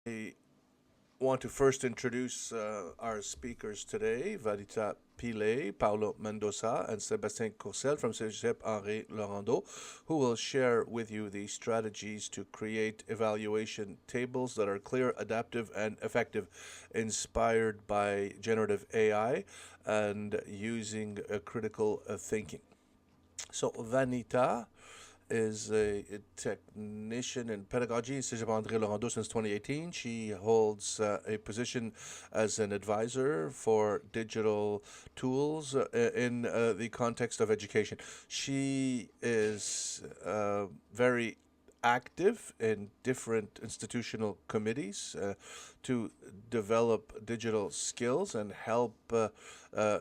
I want to first introduce our speakers today, Vanita Pile, Paulo Mendoza, and Sébastien Courcelle from Cégep Henri Laurando, who will share with you the strategies to create evaluation tables that are clear, adaptive, and effective, inspired by generative AI and using critical thinking. So, Vanita is a technician in pedagogy at Cégep André Laurando since 2018. She holds a position as an advisor for digital tools in the context of education. She is very active in different institutional committees to develop digital skills and help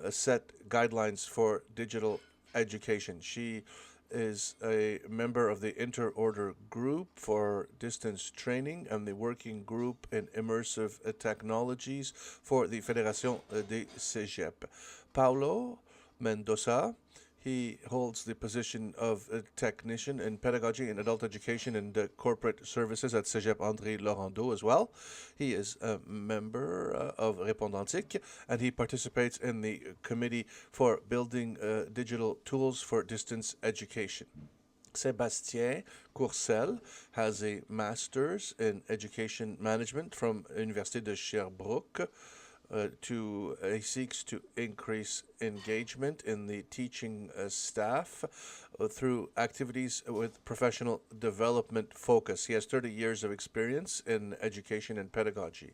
set guidelines for digital education. She is a member of the Interorder Group for Distance Training and the Working Group in Immersive Technologies for the Fédération des Cégeps. Paulo Mendoza, he holds the position of a technician in pedagogy and adult education and corporate services at Cégep André Laurando as well. He is a member of Répondantique, and he participates in the committee for building digital tools for distance education. Sébastien Courcelle has a master's in education management from Université de Sherbrooke. He seeks to increase engagement in the teaching staff through activities with professional development focus. He has 30 years of experience in education and pedagogy.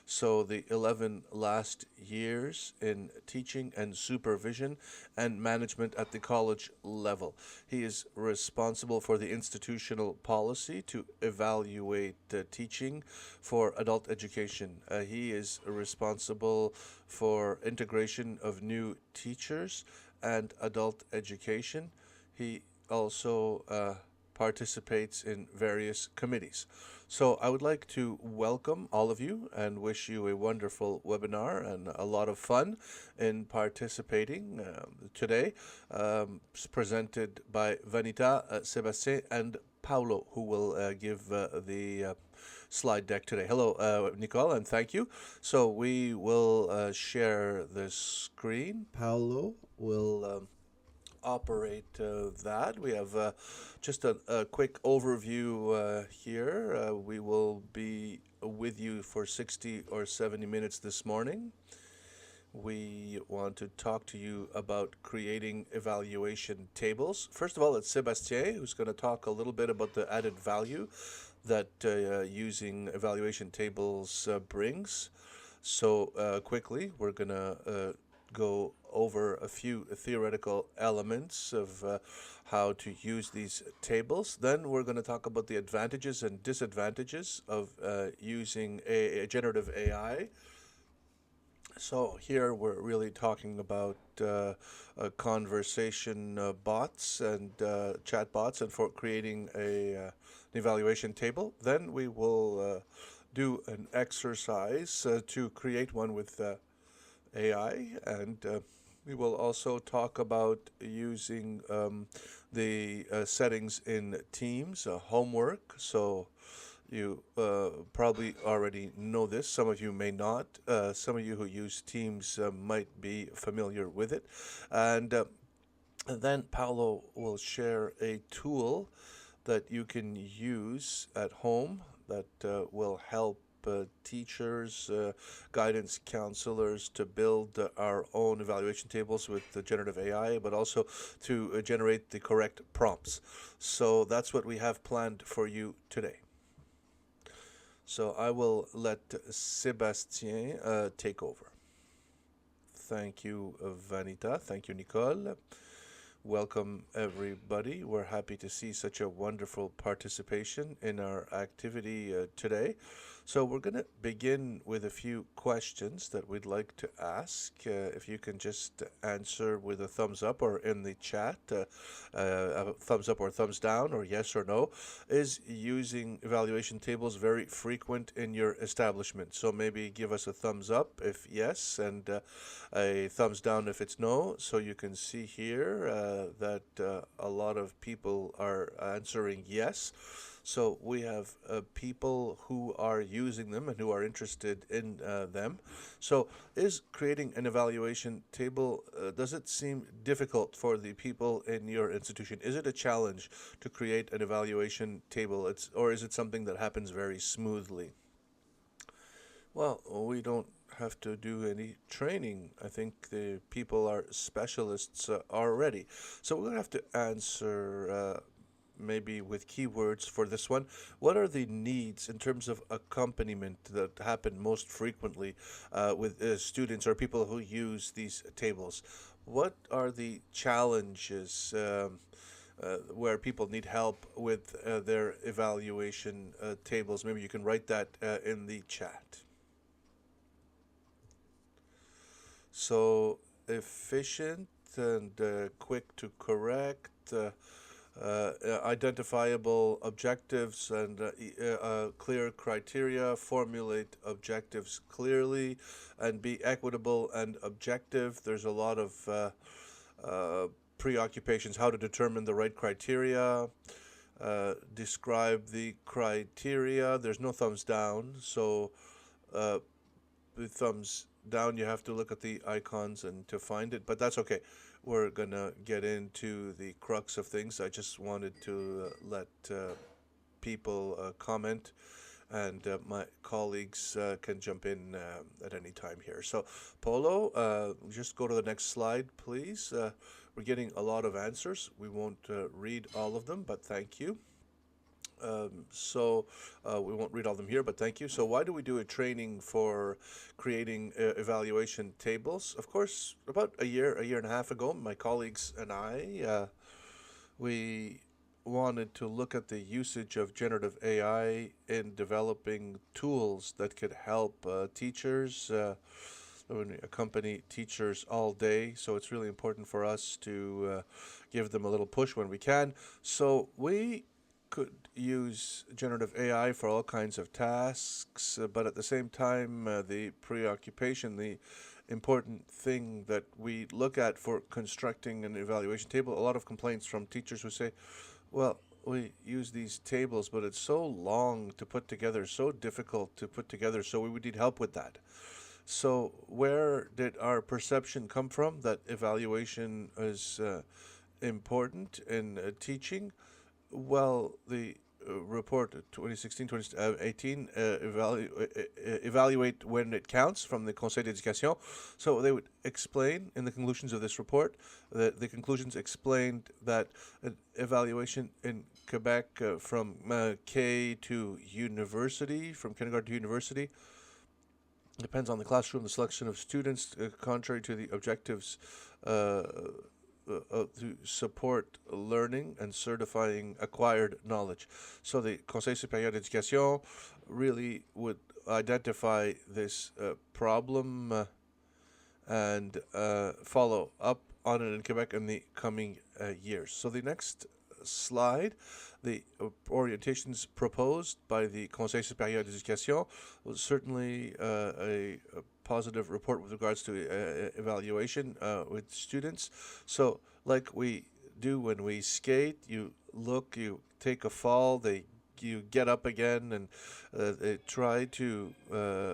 So the 11 last years in teaching and supervision and management at the college level. He is responsible for the institutional policy to evaluate teaching for adult education. He is responsible for integration of new teachers and adult education. He also participates in various committees. So I would like to welcome all of you and wish you a wonderful webinar and a lot of fun in participating today. It's presented by Vanita, Sébastien, and Paulo, who will give the slide deck today. Hello, Nicole, and thank you. So we will share the screen. Paulo will operate that. We have just a quick overview here. We will be with you for 60 or 70 minutes this morning. We want to talk to you about creating evaluation tables. First of all, it's Sébastien who's going to talk a little bit about the added value that using evaluation tables brings. So quickly, we're going to go over a few theoretical elements of how to use these tables. Then we're going to talk about the advantages and disadvantages of using a generative AI. So here we're really talking about conversation bots and chat bots and for creating an evaluation table. Then we will do an exercise to create one with AI, and we will also talk about using the settings in Teams, homework. So you probably already know this. Some of you may not. Some of you who use Teams might be familiar with it. And then Paulo will share a tool that you can use at home that will help teachers, guidance counselors to build our own evaluation tables with the generative AI, but also to generate the correct prompts. So that's what we have planned for you today. So I will let Sébastien take over. Thank you, Vanita. Thank you, Nicole. Welcome, everybody. We're happy to see such a wonderful participation in our activity today. So we're going to begin with a few questions that we'd like to ask. If you can just answer with a thumbs up or in the chat, a thumbs up or thumbs down or yes or no. Is using evaluation tables very frequent in your establishment? So maybe give us a thumbs up if yes and a thumbs down if it's no. So you can see here that a lot of people are answering yes. So we have people who are using them and who are interested in them. So is creating an evaluation table, does it seem difficult for the people in your institution? Is it a challenge to create an evaluation table? Or is it something that happens very smoothly? Well, we don't have to do any training. I think the people are specialists already. So we're going to have to answer maybe with keywords for this one. What are the needs in terms of accompaniment that happen most frequently with students or people who use these tables? What are the challenges where people need help with their evaluation tables? Maybe you can write that in the chat. So efficient and quick to correct, identifiable objectives and clear criteria, formulate objectives clearly, and be equitable and objective. There's a lot of preoccupations, how to determine the right criteria, describe the criteria. There's no thumbs down, so the thumbs down, you have to look at the icons and to find it, but that's okay. We're gonna get into the crux of things. I just wanted to let people comment, and my colleagues can jump in at any time here. So Polo, just go to the next slide, please. We're getting a lot of answers. We won't read all of them, but thank you. We won't read all of them here, but thank you. So why do we do a training for creating evaluation tables? Of course, about a year and a half ago, my colleagues and I, we wanted to look at the usage of generative AI in developing tools that could help teachers. We accompany teachers all day, so it's really important for us to give them a little push when we can. So we could use generative AI for all kinds of tasks, but at the same time, the preoccupation, the important thing that we look at for constructing an evaluation table, a lot of complaints from teachers who say, well, we use these tables, but it's so long to put together, so difficult to put together, so we would need help with that. So where did our perception come from that evaluation is important in teaching? Well, the report 2016-2018 evaluate when it counts from the Conseil d'éducation. So they would explain in the conclusions of this report that the conclusions explained that an evaluation in Quebec from K to university, from kindergarten to university, depends on the classroom, the selection of students, contrary to the objectives to support learning and certifying acquired knowledge. So the Conseil supérieur d'éducation really would identify this problem and follow up on it in Quebec in the coming years. So the next slide, the orientations proposed by the Conseil supérieur d'éducation was certainly a positive report with regards to evaluation with students. So like we do when we skate, you look, you take a fall, you get up again, and they try to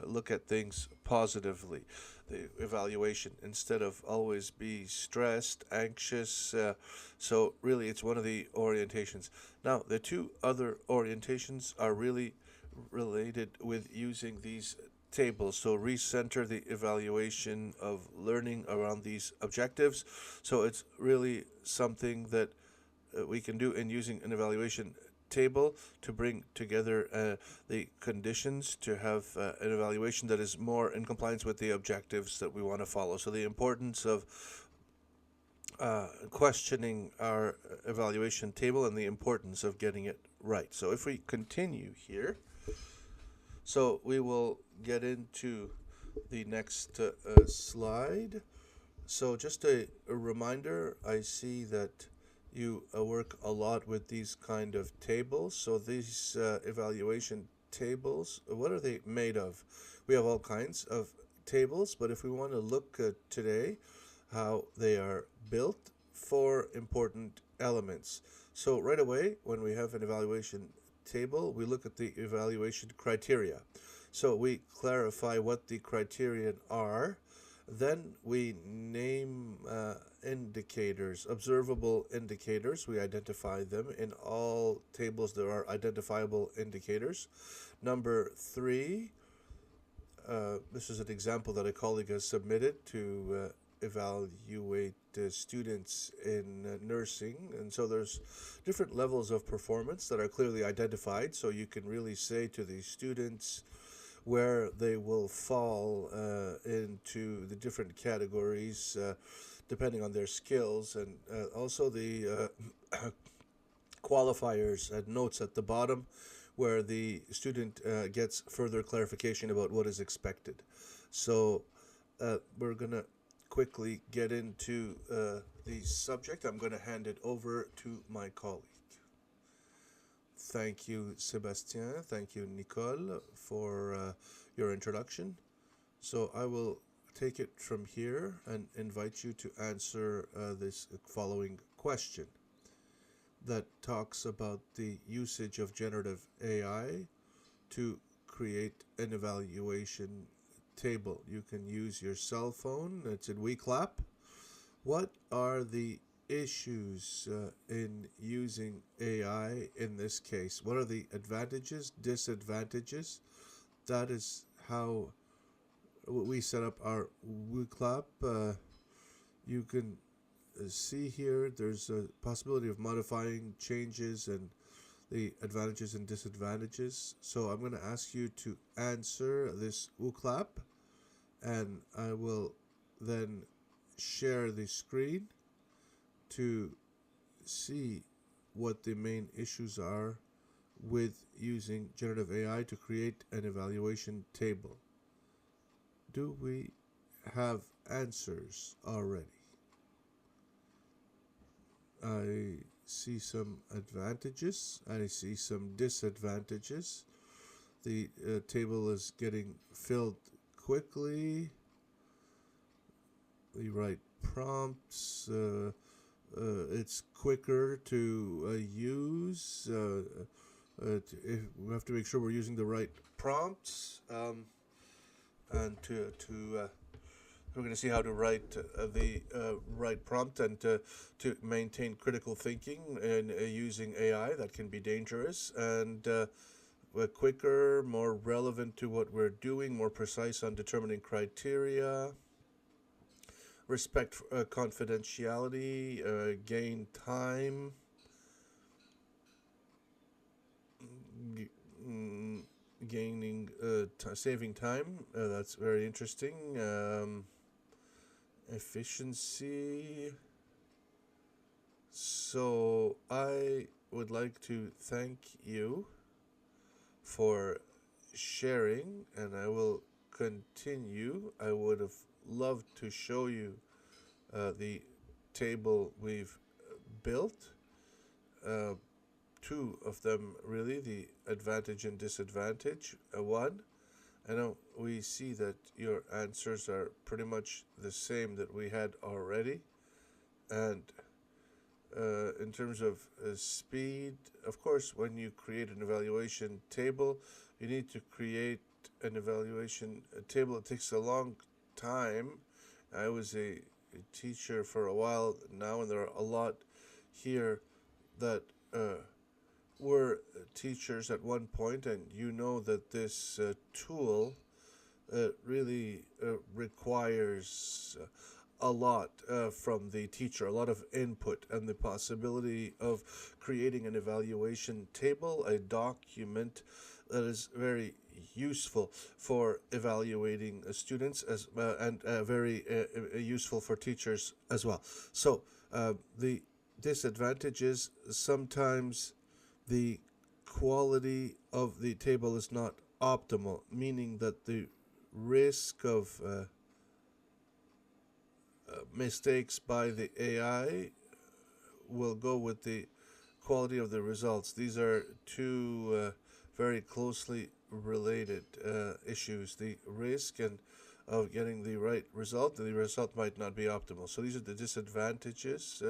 look at things positively. The evaluation, instead of always be stressed, anxious. So really, it's one of the orientations. Now, the two other orientations are really related with using these tables. So recenter the evaluation of learning around these objectives. So it's really something that we can do in using an evaluation table to bring together the conditions to have an evaluation that is more in compliance with the objectives that we want to follow. So the importance of questioning our evaluation table and the importance of getting it right. So if we continue here, so we will get into the next slide. So just a reminder, I see that you work a lot with these kind of tables. So these evaluation tables, what are they made of? We have all kinds of tables, but if we want to look today how they are built, four important elements. So right away, when we have an evaluation table, we look at the evaluation criteria. So we clarify what the criterion are. Then we name indicators, observable indicators. We identify them. In all tables, there are identifiable indicators. Number three, this is an example that a colleague has submitted to evaluate students in nursing. And so there's different levels of performance that are clearly identified. So you can really say to the students where they will fall into the different categories depending on their skills, and also the qualifiers and notes at the bottom where the student gets further clarification about what is expected. So we're going to quickly get into the subject. I'm going to hand it over to my colleague. Thank you, Sébastien. Thank you, Nicole, for your introduction. So I will take it from here and invite you to answer this following question that talks about the usage of generative AI to create an evaluation table. You can use your cell phone. It's in WeClap. What are the issues in using AI in this case? What are the advantages, disadvantages? That is how we set up our WeClap. You can see here there's a possibility of modifying changes and the advantages and disadvantages. So I'm going to ask you to answer this WeClap, and I will then share the screen to see what the main issues are with using generative AI to create an evaluation table. Do we have answers already? I see some advantages. I see some disadvantages. The table is getting filled quickly. The right prompts. It's quicker to use. We have to make sure we're using the right prompts, and we're going to see how to write the right prompt, and to maintain critical thinking and using AI. That can be dangerous, and quicker, more relevant to what we're doing, more precise on determining criteria. Respect confidentiality, gain time, gaining saving time. That's very interesting. Efficiency. So I would like to thank you for sharing, and I will continue. I would have loved to show you the table we've built. Two of them, really, the advantage and disadvantage. One, I know we see that your answers are pretty much the same that we had already. And in terms of speed, of course, when you create an evaluation table, you need to create an evaluation table. It takes a long time. I was a teacher for a while now, and there are a lot here that were teachers at one point, and you know that this tool really requires a lot from the teacher, a lot of input, and the possibility of creating an evaluation table, a document that is very useful for evaluating students and very useful for teachers as well. So the disadvantage is sometimes the quality of the table is not optimal, meaning that the risk of mistakes by the AI will go with the quality of the results. These are two very closely related issues. The risk and of getting the right result, the result might not be optimal. So these are the disadvantages.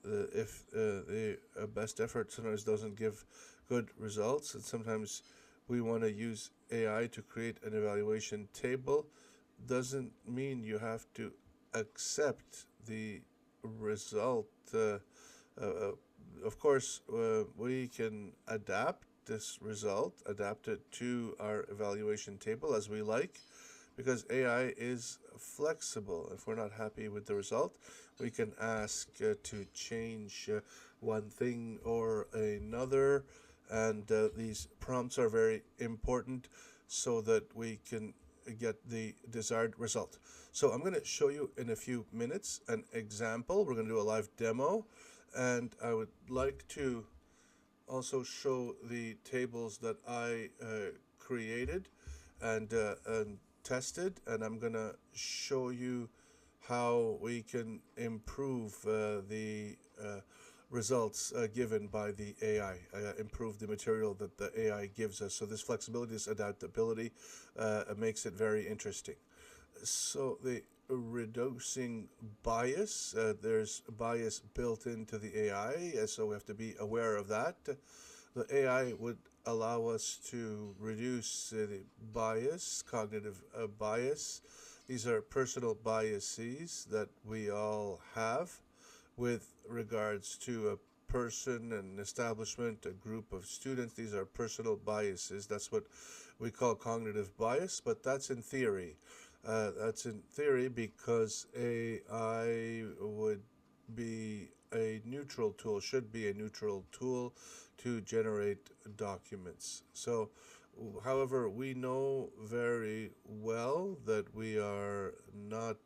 if the best effort sometimes doesn't give good results, and sometimes we want to use AI to create an evaluation table, doesn't mean you have to accept the result. Uh, of course, we can adapt this result, adapt it to our evaluation table as we like, because AI is flexible. If we're not happy with the result, we can ask to change one thing or another, and these prompts are very important so that we can get the desired result. So I'm going to show you in a few minutes an example. We're going to do a live demo, and I would like to also show the tables that I created and tested, and I'm gonna show you how we can improve the results given by the AI, improve the material that the AI gives us. So this flexibility, this adaptability makes it very interesting. So the reducing bias, there's bias built into the AI, so we have to be aware of that. The AI would allow us to reduce the bias, cognitive bias. These are personal biases that we all have with regards to a person, an establishment, a group of students. These are personal biases. That's what we call cognitive bias, but that's in theory. That's in theory because AI would be a neutral tool, should be a neutral tool to generate documents. So, however, we know very well that we are not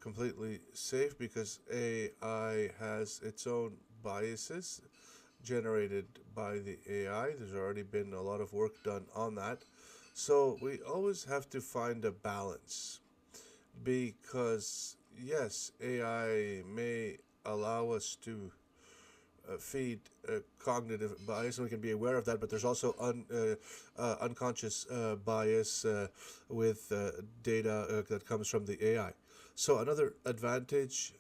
completely safe because AI has its own biases generated by the AI. There's already been a lot of work done on that. So we always have to find a balance because, yes, AI may allow us to feed cognitive bias, and we can be aware of that, but there's also unconscious bias with data that comes from the AI. So another advantage,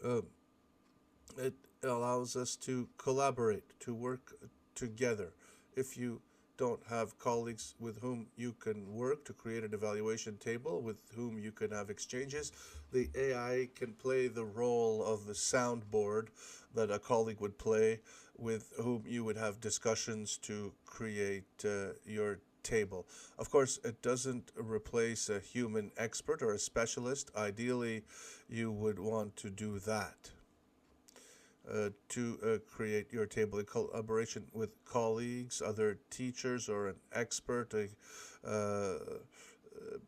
it allows us to collaborate, to work together. If you don't have colleagues with whom you can work to create an evaluation table, with whom you can have exchanges, the AI can play the role of the soundboard that a colleague would play, with whom you would have discussions to create your table. Of course, it doesn't replace a human expert or a specialist. Ideally, you would want to do that. To create your table in collaboration with colleagues, other teachers, or an expert.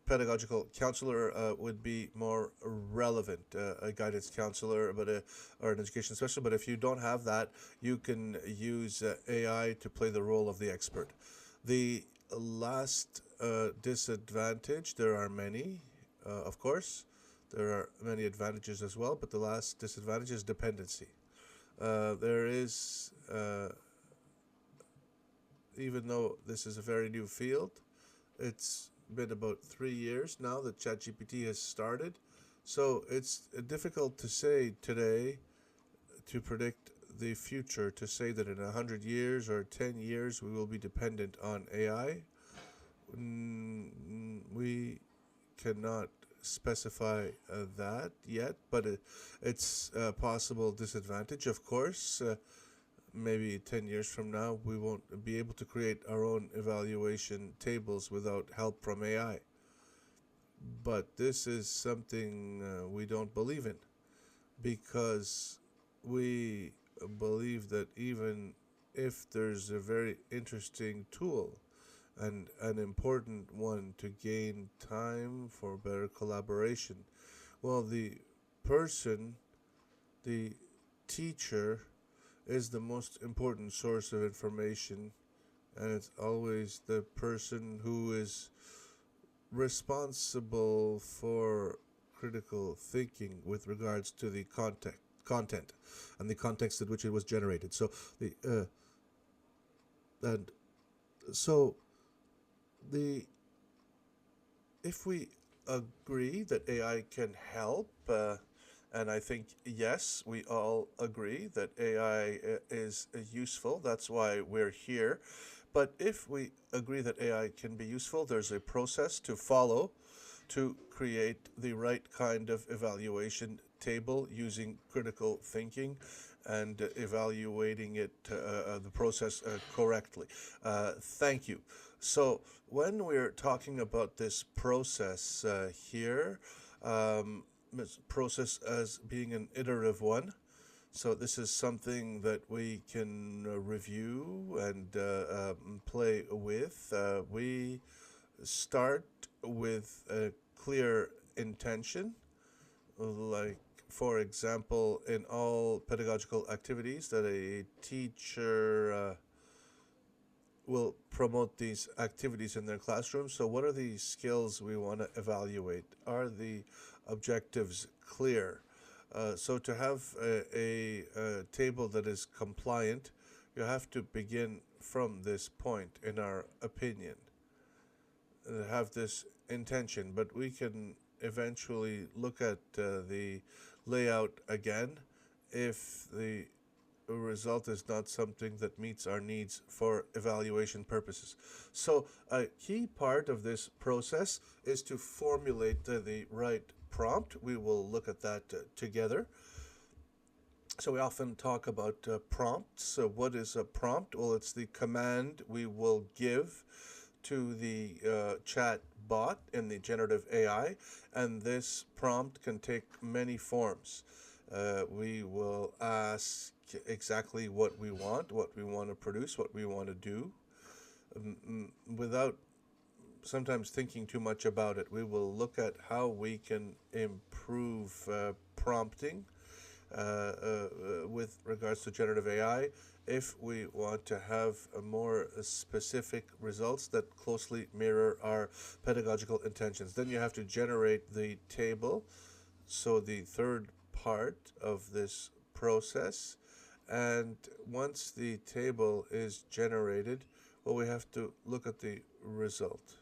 Pedagogical counselor would be more relevant, a guidance counselor, or an education specialist. But if you don't have that, you can use AI to play the role of the expert. The last disadvantage, there are many, of course. There are many advantages as well, but the last disadvantage is dependency. There is, even though this is a very new field, it's been about 3 years now that ChatGPT has started. So it's difficult to say today, to predict the future, to say that in 100 years or 10 years we will be dependent on AI. We cannot specify that yet, but it's a possible disadvantage. Of course, maybe 10 years from now, we won't be able to create our own evaluation tables without help from AI. But this is something we don't believe in, because we believe that even if there's a very interesting tool and an important one to gain time for better collaboration, well, the person, the teacher, is the most important source of information, and it's always the person who is responsible for critical thinking with regards to the content and the context in which it was generated. So if we agree that AI can help And I think, yes, we all agree that AI is useful. That's why we're here. But if we agree that AI can be useful, there's a process to follow to create the right kind of evaluation table using critical thinking and evaluating it, the process correctly. Thank you. So, when we're talking about this process here, um, process as being an iterative one, so this is something that we can review and play with. We start with a clear intention, like, for example, in all pedagogical activities that a teacher will promote these activities in their classroom. So what are the skills we want to evaluate? Are the objectives clear? So to have a table that is compliant, you have to begin from this point, in our opinion, have this intention, but we can eventually look at the layout again if the result is not something that meets our needs for evaluation purposes. So a key part of this process is to formulate the right prompt. We will look at that together. So we often talk about prompts. So what is a prompt? Well, it's the command we will give to the chat bot in the generative AI, and this prompt can take many forms. We will ask exactly what we want to produce, what we want to do, without sometimes thinking too much about it. We will look at how we can improve prompting with regards to generative AI if we want to have a more specific results that closely mirror our pedagogical intentions. Then you have to generate the table, so the third part of this process. And once the table is generated, well, we have to look at the result.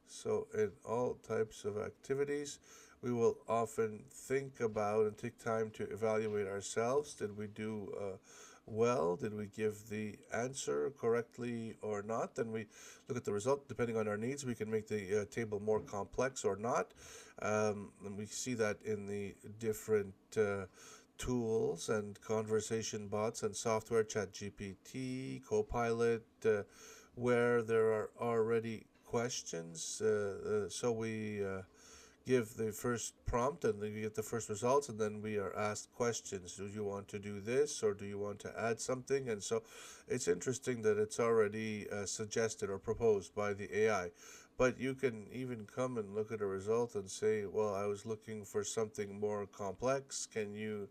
So in all types of activities, we will often think about and take time to evaluate ourselves. Did we do well? Did we give the answer correctly or not? Then we look at the result. Depending on our needs, we can make the table more complex or not. And we see that in the different tools and conversation bots and software, ChatGPT, Copilot, where there are already questions. So we give the first prompt and then we get the first results, and then we are asked questions. Do you want to do this, or do you want to add something? And so it's interesting that it's already suggested or proposed by the AI. But you can even come and look at a result and say, well, I was looking for something more complex. Can you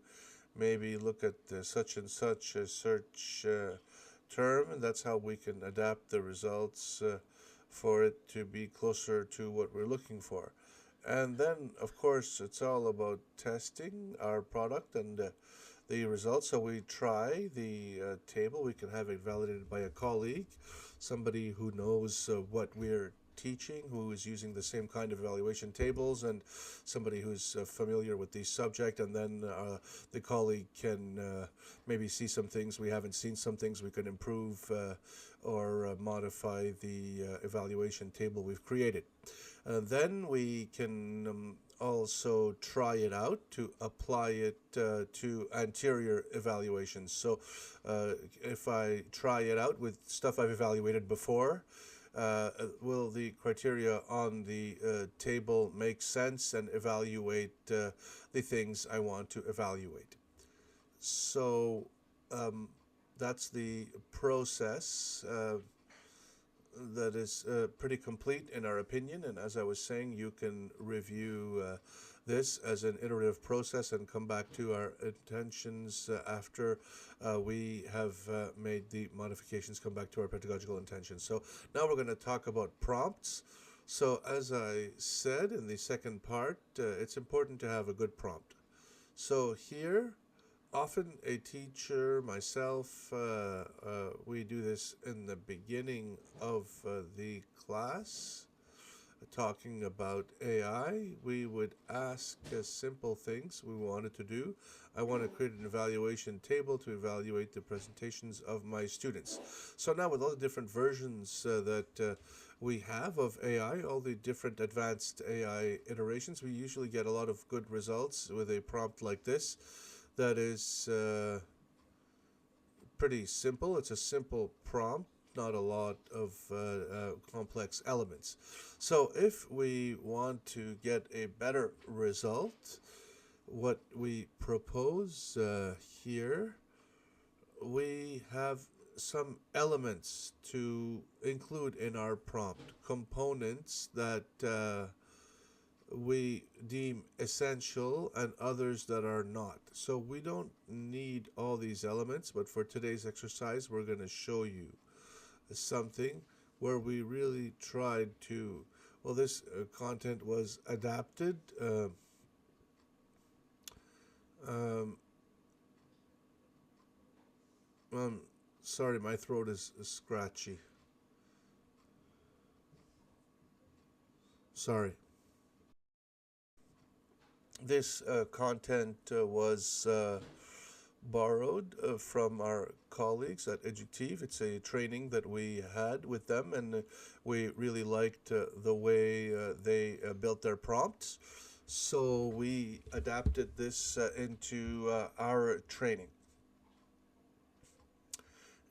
maybe look at such and such a search term? And that's how we can adapt the results for it to be closer to what we're looking for. And then, of course, it's all about testing our product and the results. So we try the table. We can have it validated by a colleague, somebody who knows what we're teaching, who is using the same kind of evaluation tables, and somebody who's familiar with the subject. And then the colleague can maybe see some things we haven't seen, some things we can improve or modify the evaluation table we've created. Then we can also try it out to apply it to anterior evaluations. So if I try it out with stuff I've evaluated before, will the criteria on the table make sense and evaluate the things I want to evaluate? So that's the process that is pretty complete in our opinion. And as I was saying, you can review this as an iterative process and come back to our intentions after we have made the modifications, come back to our pedagogical intentions. So now we're going to talk about prompts. So as I said in the second part, it's important to have a good prompt. So here, often a teacher, myself, we do this in the beginning of the class. talking about AI, we would ask simple things we wanted to do. I want to create an evaluation table to evaluate the presentations of my students. So now with all the different versions that we have of AI, all the different advanced AI iterations, we usually get a lot of good results with a prompt like this that is pretty simple. It's a simple prompt, not a lot of complex elements. So if we want to get a better result, what we propose here, we have some elements to include in our prompt, components that we deem essential and others that are not. So we don't need all these elements, but for today's exercise, we're going to show you something where we really tried to, well, this content was adapted. Um, Sorry, my throat is scratchy. Sorry. This content was borrowed from our colleagues at Generative. It's a training that we had with them, and we really liked the way they built their prompts. So we adapted this into our training.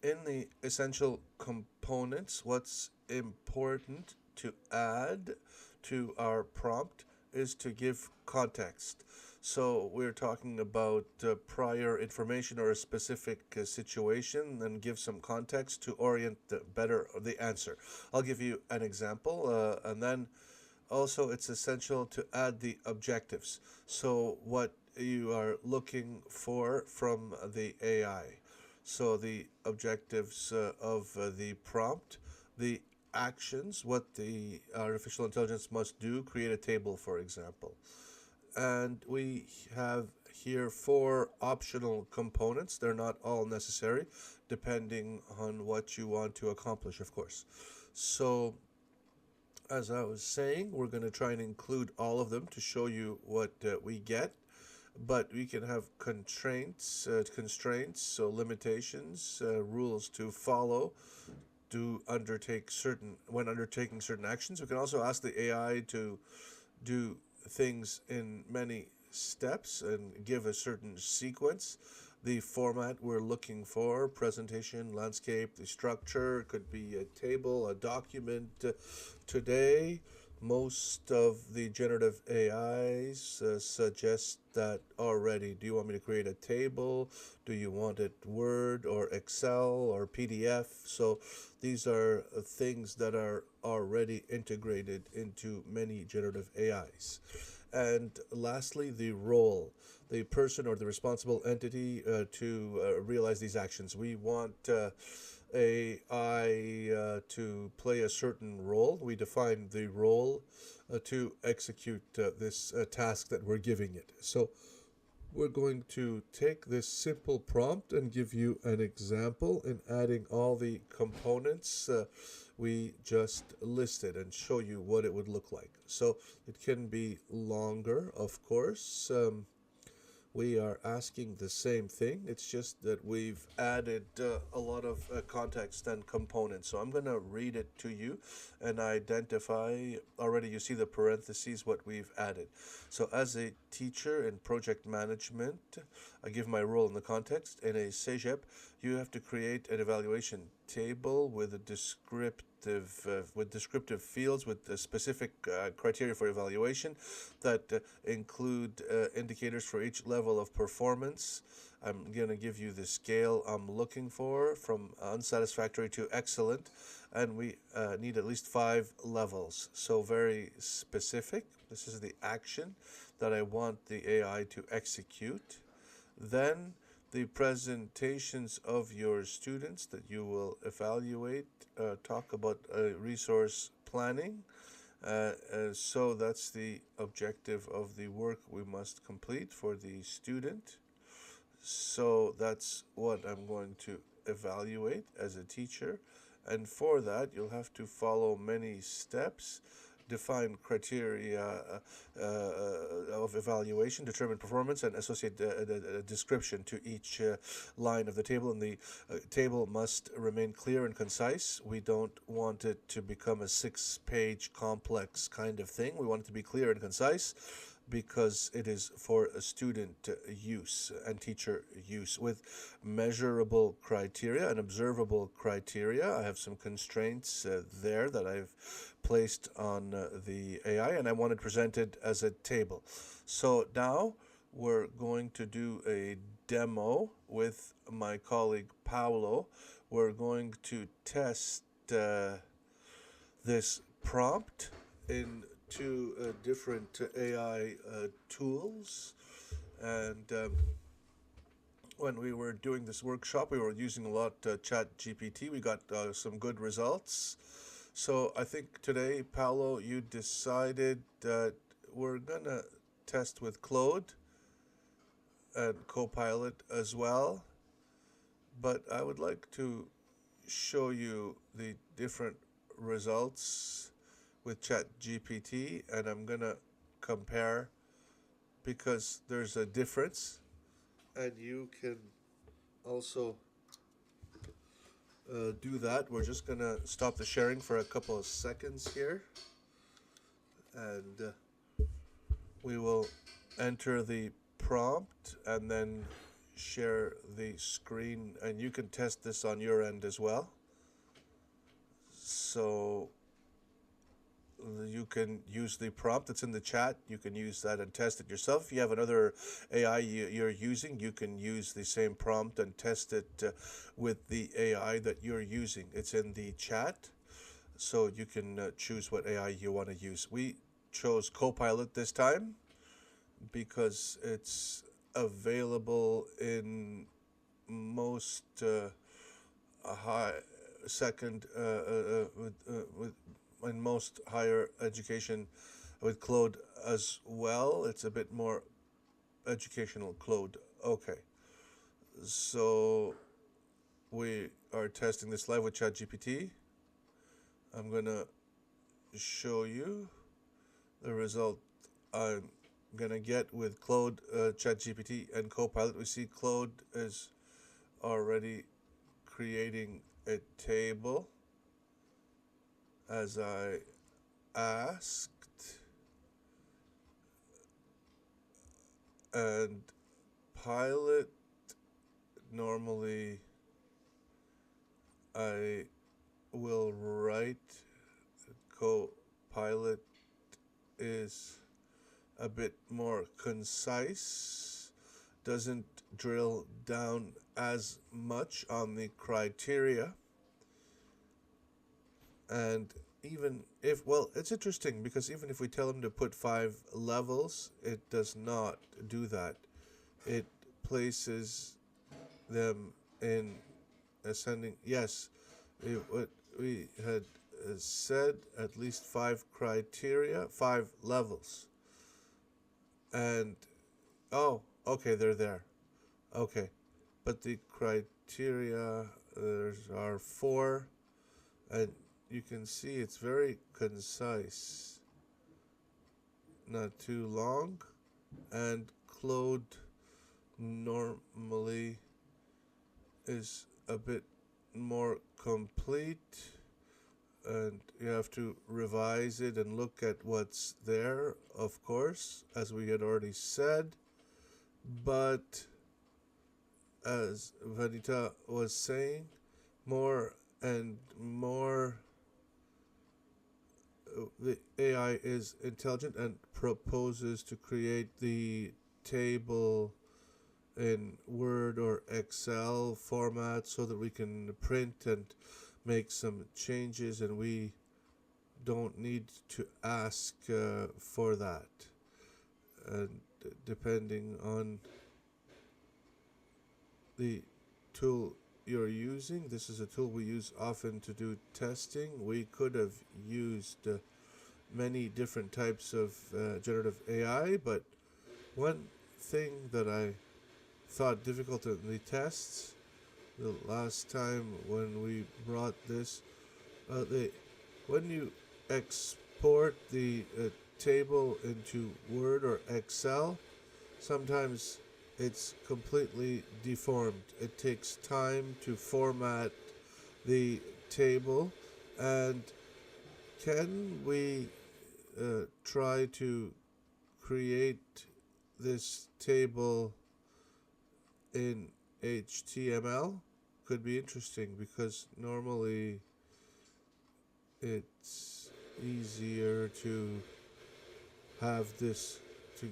In the essential components, what's important to add to our prompt is to give context. So we're talking about prior information or a specific situation, and give some context to orient better the answer. I'll give you an example, and then also it's essential to add the objectives. So what you are looking for from the AI. So the objectives of the prompt, the actions, what the artificial intelligence must do, create a table, for example. And we have here 4 optional components. They're not all necessary, depending on what you want to accomplish, of course. So as I was saying, we're going to try and include all of them to show you what we get. But we can have constraints, so limitations, rules to follow, to undertake when undertaking certain actions. We can also ask the AI to do things in many steps and give a certain sequence. The format we're looking for, presentation, landscape, the structure, could be a table, a document. Today, most of the generative AIs suggest that already. Do you want me to create a table? Do you want it Word or Excel or PDF? So these are things that are already integrated into many generative AIs. And lastly, the role, the person or the responsible entity to realize these actions. We want AI to play a certain role. We define the role to execute this task that we're giving it. So we're going to take this simple prompt and give you an example in adding all the components we just listed and show you what it would look like. So it can be longer, of course. We are asking the same thing. It's just that we've added a lot of context and components. So I'm going to read it to you and identify. Already you see the parentheses, what we've added. So as a teacher in project management, I give my role in the context. In a CEGEP, you have to create an evaluation table with a descriptive fields with specific criteria for evaluation that include indicators for each level of performance. I'm going to give you the scale I'm looking for from unsatisfactory to excellent, and we need at least 5 levels. So very specific. This is the action that I want the AI to execute. Then the presentations of your students that you will evaluate talk about resource planning. So that's the objective of the work we must complete for the student. So that's what I'm going to evaluate as a teacher. And for that, you'll have to follow many steps. define criteria of evaluation, determine performance, and associate the description to each line of the table. And the table must remain clear and concise. We don't want it to become a 6-page complex kind of thing. We want it to be clear and concise because it is for a student use and teacher use with measurable criteria and observable criteria. I have some constraints there that I've placed on the AI, and I want it presented as a table. So now we're going to do a demo with my colleague Paolo. We're going to test this prompt in two different AI tools. And when we were doing this workshop, we were using a lot ChatGPT. We got some good results. So I think today, Paolo, you decided that we're going to test with Claude and Copilot as well. But I would like to show you the different results with ChatGPT, and I'm going to compare because there's a difference, and you can also do that. We're just going to stop the sharing for a couple of seconds here, and we will enter the prompt and then share the screen, and you can test this on your end as well. So you can use the prompt that's in the chat. You can use that and test it yourself. If you have another AI you're using, you can use the same prompt and test it with the AI that you're using. It's in the chat, so you can choose what AI you want to use. We chose Copilot this time because it's available in most in most higher education with Claude as well. It's a bit more educational Claude. Okay, so we are testing this live with ChatGPT. I'm gonna show you the result I'm gonna get with Claude, ChatGPT, and Copilot. We see Claude is already creating a table as I asked, and Pilot, normally I will write. Copilot is a bit more concise, doesn't drill down as much on the criteria. And even if, well, it's interesting because even if we tell them to put 5 levels, it does not do that. It places them in ascending. Yes, what we had said, at least 5 criteria, 5 levels. And, oh, okay, they're there. Okay, but the criteria, there are 4, and you can see it's very concise, not too long, and Claude normally is a bit more complete, and you have to revise it and look at what's there, of course, as we had already said. But as Vanita was saying, more and more the AI is intelligent and proposes to create the table in Word or Excel format so that we can print and make some changes, and we don't need to ask for that. And depending on the tool you're using, this is a tool we use often to do testing. We could have used many different types of generative AI, but one thing that I thought difficult in the tests the last time when we brought this, when you import the table into Word or Excel, sometimes it's completely deformed. It takes time to format the table, and can we try to create this table in HTML? Could be interesting because normally it's easier to have this to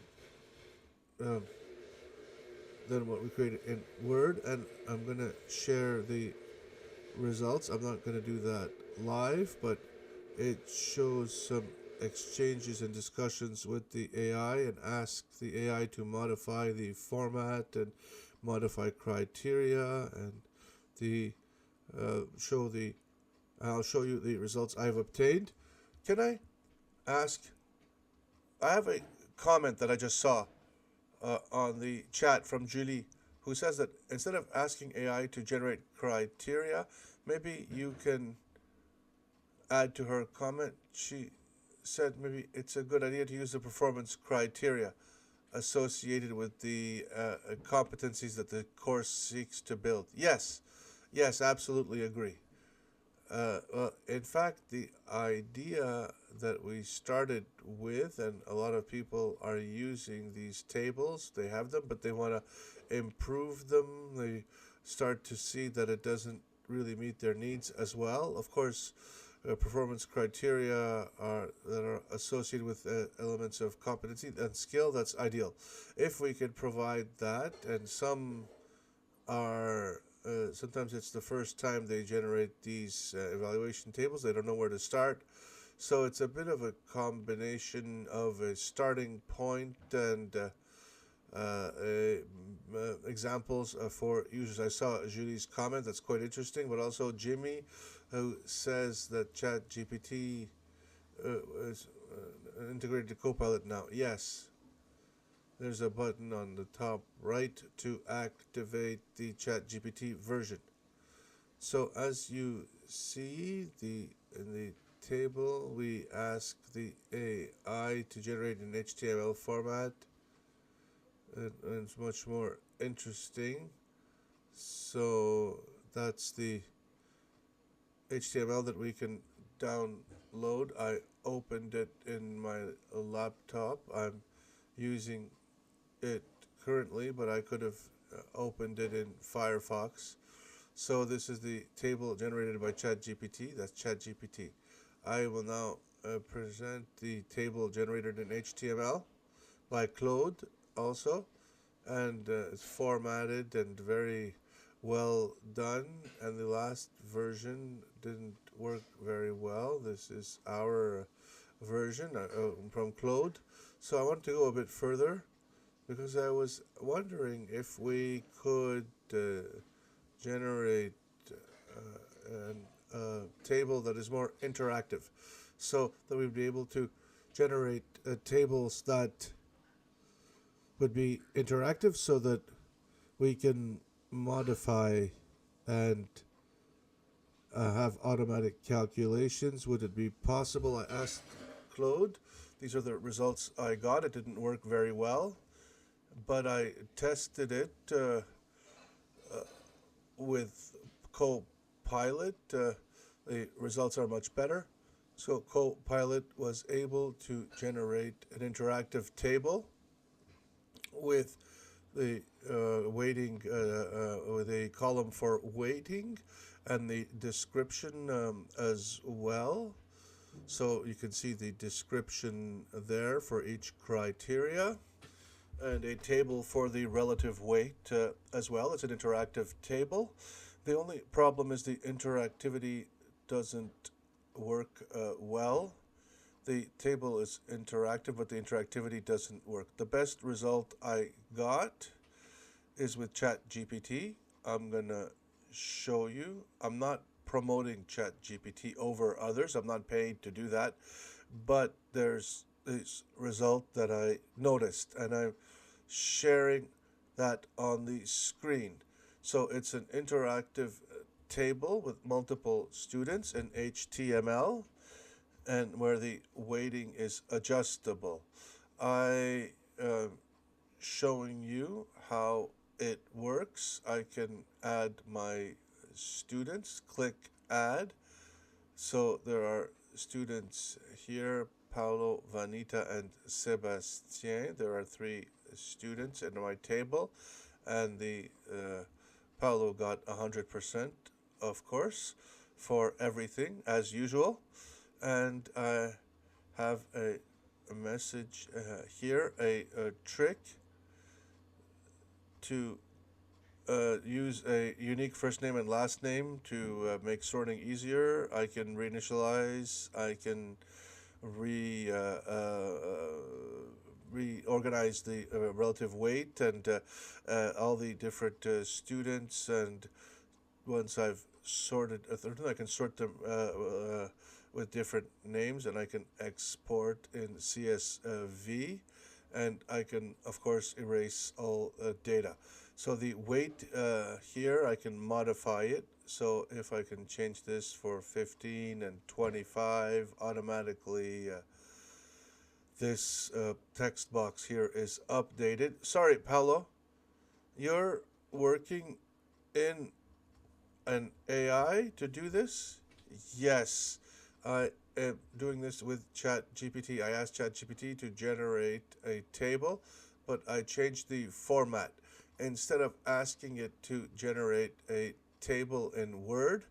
than what we created in Word, and I'm gonna share the results. I'm not gonna do that live, but it shows some exchanges and discussions with the AI and ask the AI to modify the format and modify criteria and the I'll show you the results I've obtained. Can I ask? I have a comment that I just saw on the chat from Julie, who says that instead of asking AI to generate criteria, maybe you can add to her comment. She said maybe it's a good idea to use the performance criteria associated with the competencies that the course seeks to build. Yes, absolutely agree. In fact, the idea that we started with, and a lot of people are using these tables, they have them, but they want to improve them. They start to see that it doesn't really meet their needs as well. Of course, performance criteria that are associated with elements of competency and skill, that's ideal. If we could provide that, and some are sometimes it's the first time they generate these evaluation tables. They don't know where to start. So it's a bit of a combination of a starting point and examples for users. I saw Julie's comment, that's quite interesting, but also Jimmy, who says that ChatGPT is integrated to Copilot now. Yes. There's a button on the top right to activate the ChatGPT version. So as you see, in the table, we ask the AI to generate an HTML format, and it's much more interesting. So that's the HTML that we can download. I opened it in my laptop. I'm using it currently, but I could have opened it in Firefox. So this is the table generated by ChatGPT. That's ChatGPT. I will now present the table generated in HTML by Claude also, and it's formatted and very well done, and the last version didn't work very well. This is our version from Claude. So I want to go a bit further, because I was wondering if we could generate a table that is more interactive, so that we'd be able to generate tables that would be interactive, so that we can modify and have automatic calculations. Would it be possible? I asked Claude. These are the results I got. It didn't work very well, but I tested it with Copilot. The results are much better. So Copilot was able to generate an interactive table with the weighting, with a column for weighting and the description as well. So you can see the description there for each criteria, and a table for the relative weight as well. It's an interactive table. The only problem is the interactivity doesn't work well. The table is interactive, but the interactivity doesn't work. The best result I got is with ChatGPT. I'm going to show you. I'm not promoting ChatGPT over others. I'm not paid to do that. But there's this result that I noticed, and I'm sharing that on the screen. So it's an interactive table with multiple students in HTML, and where the weighting is adjustable. I showing you how it works. I can add my students, click add. So there are students here, Paulo, Vanita, and Sebastien. There are three students in my table, and the Paulo got 100%, of course, for everything as usual. And I have a message here, a trick to use a unique first name and last name to make sorting easier. I can reinitialize. I can reorganize the relative weight and all the different students. And once I've sorted a third, I can sort them with different names, and I can export in CSV, and I can, of course, erase all data. So the weight here, I can modify it. So if I can change this for 15 and 25, automatically this text box here is updated. Sorry, Paolo, you're working in an AI to do this? Yes, I am doing this with ChatGPT. I asked ChatGPT to generate a table, but I changed the format. Instead of asking it to generate a table in Word,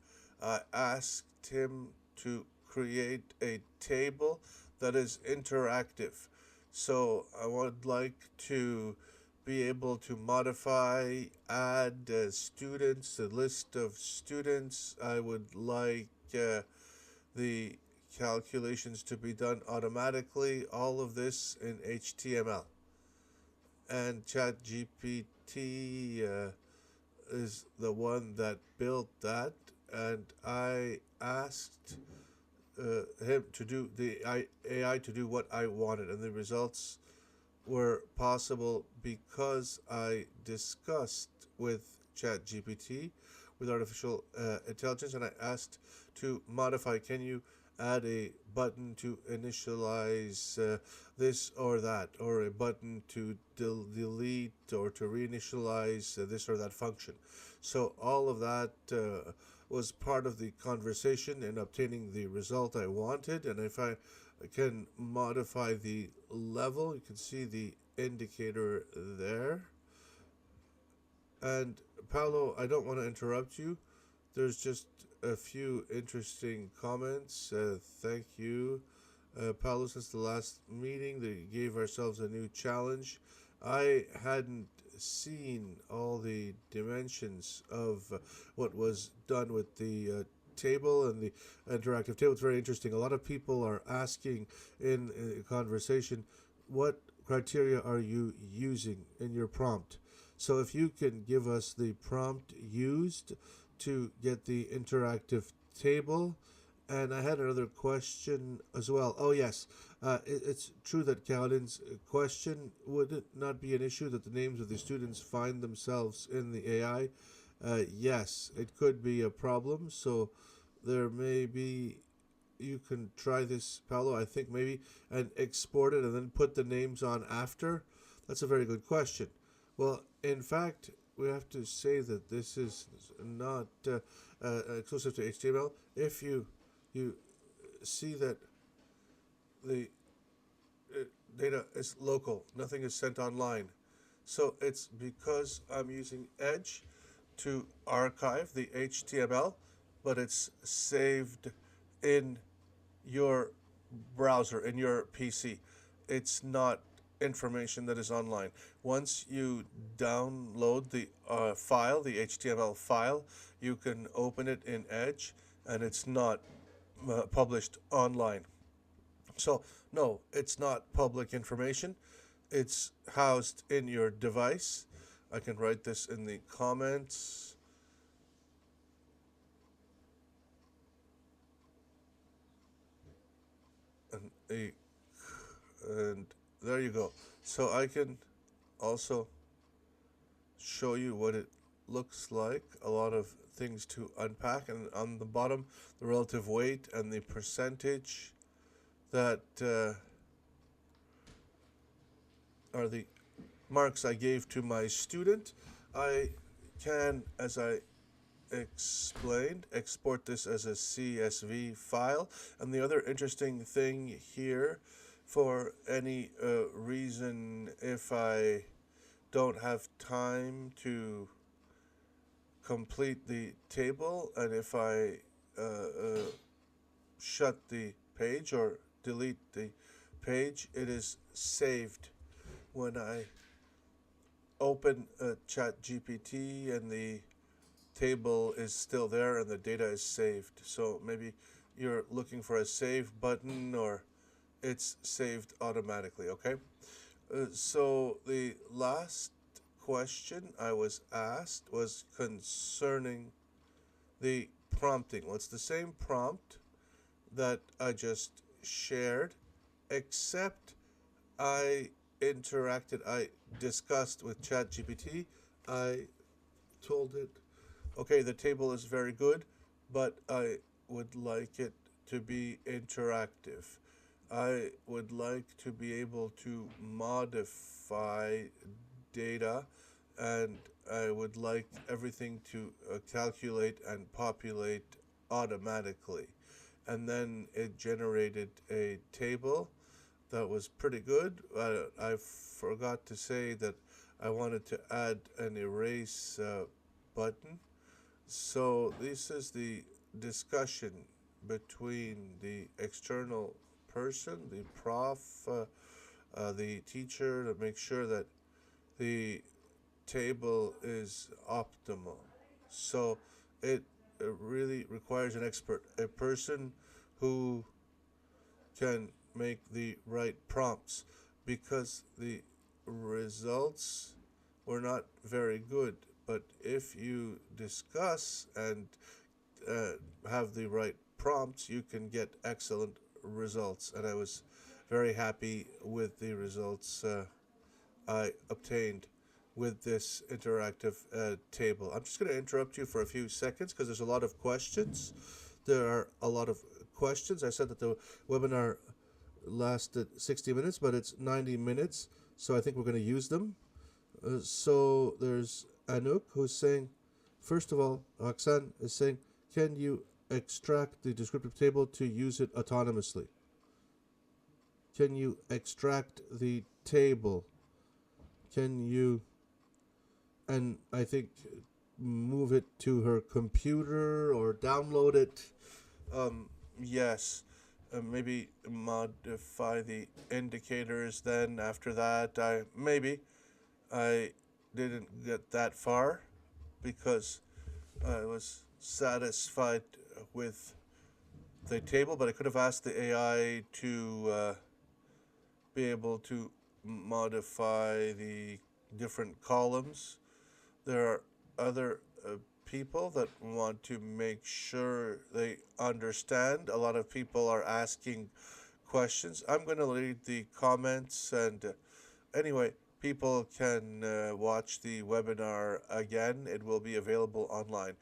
I asked him to create a table that is interactive. So I would like to be able to modify, add students, a list of students. I would like the calculations to be done automatically, all of this in HTML. And ChatGPT is the one that built that, and I asked him to do the AI to do what I wanted, and the results were possible because I discussed with ChatGPT, with artificial intelligence, and I asked to modify. Can you add a button to initialize this or that, or a button to delete or to reinitialize this or that function? So all of that was part of the conversation in obtaining the result I wanted. And if I can modify the level, you can see the indicator there. And Paolo, I don't want to interrupt you. There's just a few interesting comments. Thank you. Paolo, since the last meeting, they gave ourselves a new challenge. I hadn't seen all the dimensions of what was done with the table and the interactive table. It's very interesting. A lot of people are asking in a conversation, what criteria are you using in your prompt? So if you can give us the prompt used to get the interactive table. And I had another question as well. Oh, yes. It's true that Caroline's question, would it not be an issue that the names of the students find themselves in the AI? Yes, it could be a problem. So there may be, you can try this, Paolo, I think maybe, and export it and then put the names on after. That's a very good question. Well, in fact, we have to say that this is not exclusive to HTML. If you see that the data is local, nothing is sent online. So it's because I'm using Edge to archive the HTML, but it's saved in your browser, in your PC. It's not information that is online. Once you download the file, the HTML file, you can open it in Edge, and it's not published online. So no, it's not public information. It's housed in your device. I can write this in the comments. And there you go. So I can also show you what it looks like. A lot of things to unpack, and on the bottom, the relative weight and the percentage. that are the marks I gave to my student. I can, as I explained, export this as a CSV file. And the other interesting thing here, for any reason, if I don't have time to complete the table, and if I shut the page or delete the page, it is saved. When I open Chat GPT and the table is still there and the data is saved. So maybe you're looking for a save button, or it's saved automatically, okay? So the last question I was asked was concerning the prompting. Well, it's the same prompt that I just shared, except I discussed with ChatGPT. I told it, okay, the table is very good, but I would like it to be interactive. I would like to be able to modify data, and I would like everything to calculate and populate automatically. And then it generated a table that was pretty good. I forgot to say that I wanted to add an erase button. So this is the discussion between the external person, the prof, the teacher, to make sure that the table is optimal. So it really requires an expert, a person who can make the right prompts, because the results were not very good. But if you discuss and have the right prompts, you can get excellent results. And I was very happy with the results I obtained with this interactive table. I'm just going to interrupt you for a few seconds because there's a lot of questions. There are a lot of questions. I said that the webinar lasted 60 minutes, but it's 90 minutes, so I think we're going to use them. So there's Anouk who's saying, first of all, Roxanne is saying, can you extract the descriptive table to use it autonomously? Can you extract the table? Can you, and I think, move it to her computer or download it? Yes. Maybe modify the indicators then after that. I didn't get that far because I was satisfied with the table, but I could have asked the AI to be able to modify the different columns. There are other people that want to make sure they understand. A lot of people are asking questions. I'm going to read the comments, and anyway, people can watch the webinar again. It will be available online.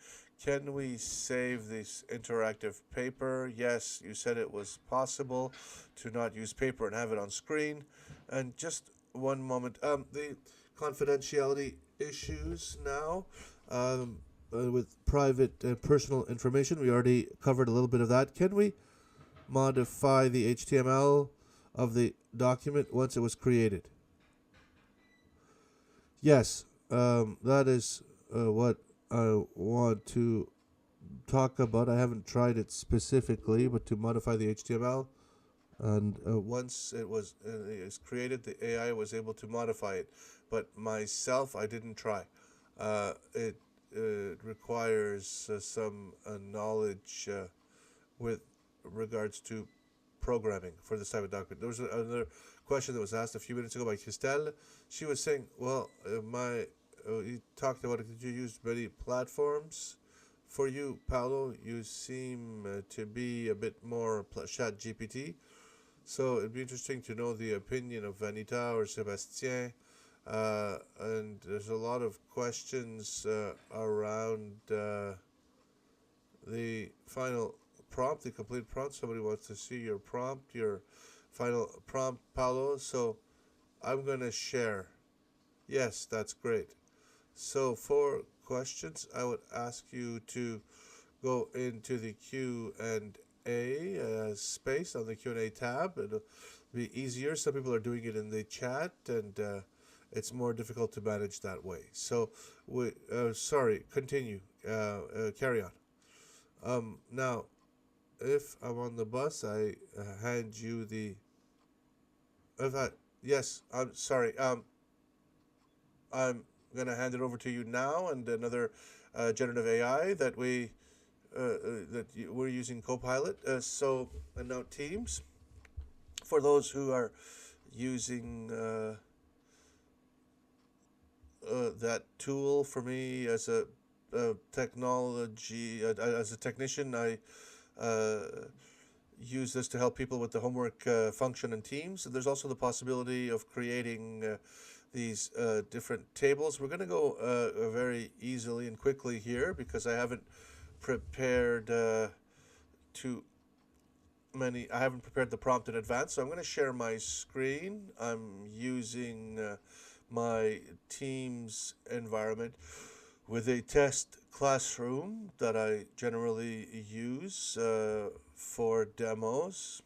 Can we save this interactive paper? Yes, you said it was possible to not use paper and have it on screen. And just one moment, the confidentiality issues now. With private and personal information, we already covered a little bit of that. Can we modify the HTML of the document once it was created? Yes, that is what I want to talk about. I haven't tried it specifically, but to modify the HTML, and once it was created, the AI was able to modify it. But myself, I didn't try. It requires some knowledge with regards to programming for this type of document. There was another question that was asked a few minutes ago by Christelle. She was saying, well, you talked about it. Did you use many platforms? For you, Paolo, you seem to be a bit more Chat GPT. So it'd be interesting to know the opinion of Vanita or Sebastien. And there's a lot of questions around the final prompt, the complete prompt. Somebody wants to see your prompt, your final prompt, Paulo. So I'm going to share. Yes, that's great. So for questions, I would ask you to go into the Q&A space on the Q&A tab. It'll be easier. Some people are doing it in the chat, and it's more difficult to manage that way. So, continue. Carry on. Now, if I'm on the bus, I hand you the. Yes, I'm sorry. I'm gonna hand it over to you now, and another generative AI that we're using Copilot. And now Teams. For those who are using that tool, for me as a technology, as a technician, I use this to help people with the homework function in Teams. And there's also the possibility of creating these different tables. We're going to go very easily and quickly here because I haven't prepared I haven't prepared the prompt in advance. So I'm going to share my screen. I'm using my Teams environment with a test classroom that I generally use for demos.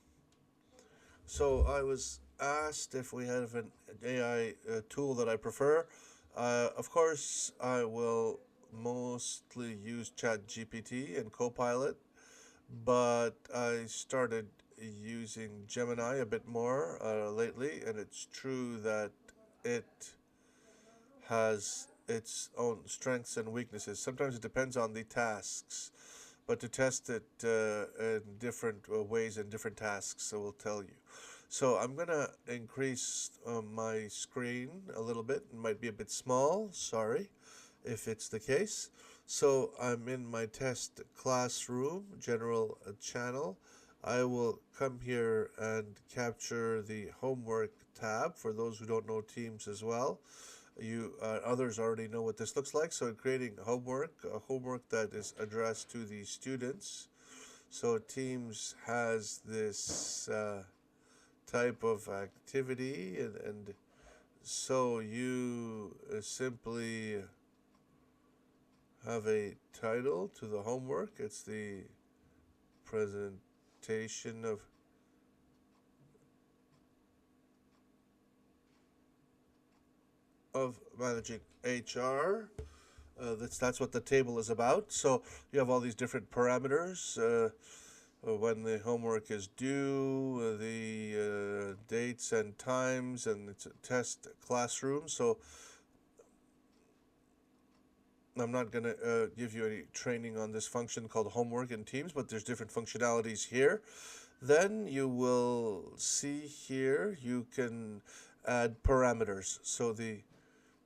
So I was asked if we have an AI tool that I prefer. Of course, I will mostly use ChatGPT and Copilot, but I started using Gemini a bit more lately, and it's true that it has its own strengths and weaknesses. Sometimes it depends on the tasks, but to test it in different ways and different tasks, I will tell you. So I'm going to increase my screen a little bit. It might be a bit small, sorry if it's the case. So I'm in my test classroom, general channel. I will come here and capture the homework tab for those who don't know Teams as well. Others already know what this looks like. So in creating homework, a homework that is addressed to the students. So Teams has this type of activity, and so you simply have a title to the homework. It's the presentation of managing HR. That's what the table is about. So you have all these different parameters. When the homework is due, the dates and times, and it's a test classroom. So I'm not going to give you any training on this function called homework in Teams, but there's different functionalities here. Then you will see here you can add parameters. So the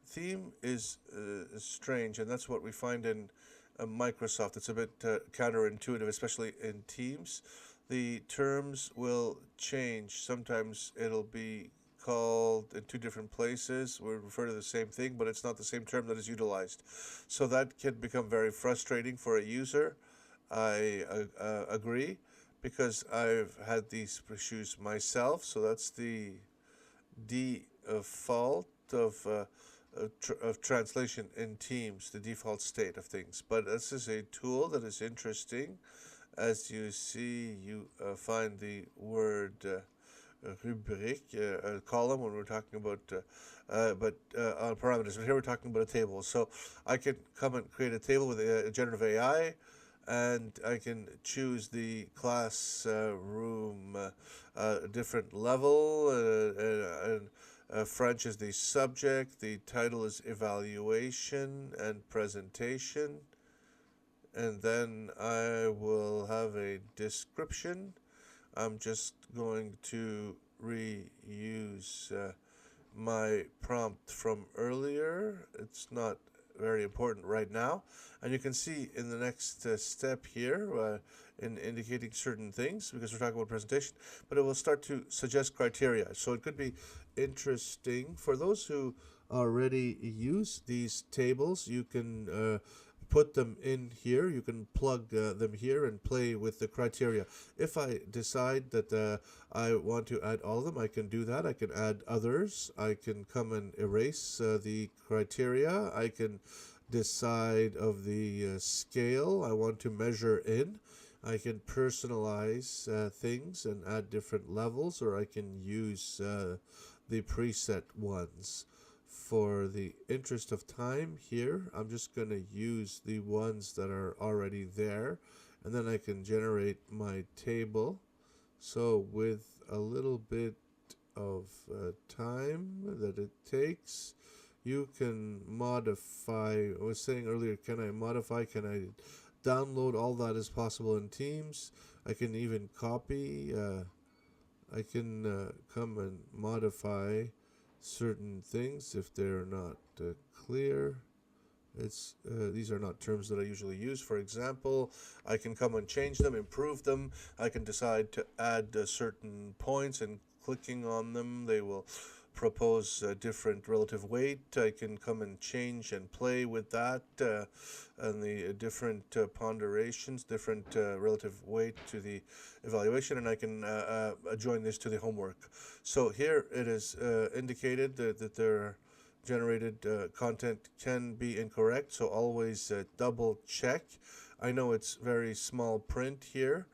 theme is strange, and that's what we find in Microsoft. It's a bit counterintuitive, especially in Teams. The terms will change. Sometimes it'll be called in two different places. We refer to the same thing, but it's not the same term that is utilized. So that can become very frustrating for a user. I agree, because I've had these issues myself. So that's the default of translation in Teams, the default state of things. But this is a tool that is interesting. As you see, you find the word rubric, column, when we're talking about on parameters. But here we're talking about a table. So I can come and create a table with a generative AI, and I can choose the classroom different level, and French is the subject, the title is evaluation and presentation, and then I will have a description. I'm just going to reuse my prompt from earlier. It's not very important right now. And you can see in the next step here, in indicating certain things, because we're talking about presentation, but it will start to suggest criteria. So it could be interesting for those who already use these tables. You can put them in here. You can plug them here and play with the criteria. If I decide that I want to add all of them, I can do that. I can add others. I can come and erase the criteria. I can decide of the scale I want to measure in. I can personalize things and add different levels, or I can use the preset ones. For the interest of time here, I'm just going to use the ones that are already there, and then I can generate my table. So with a little bit of time that it takes, you can modify. I was saying earlier, can I modify? Can I download all that is possible in Teams? I can even copy. I can come and modify certain things if they're not clear. These are not terms that I usually use. For example, I can come and change them, improve them. I can decide to add certain points, and clicking on them, they will propose a different relative weight. I can come and change and play with that and the different ponderations, different relative weight to the evaluation, and I can join this to the homework. So here it is indicated that their generated content can be incorrect, so always double check. I know it's very small print here,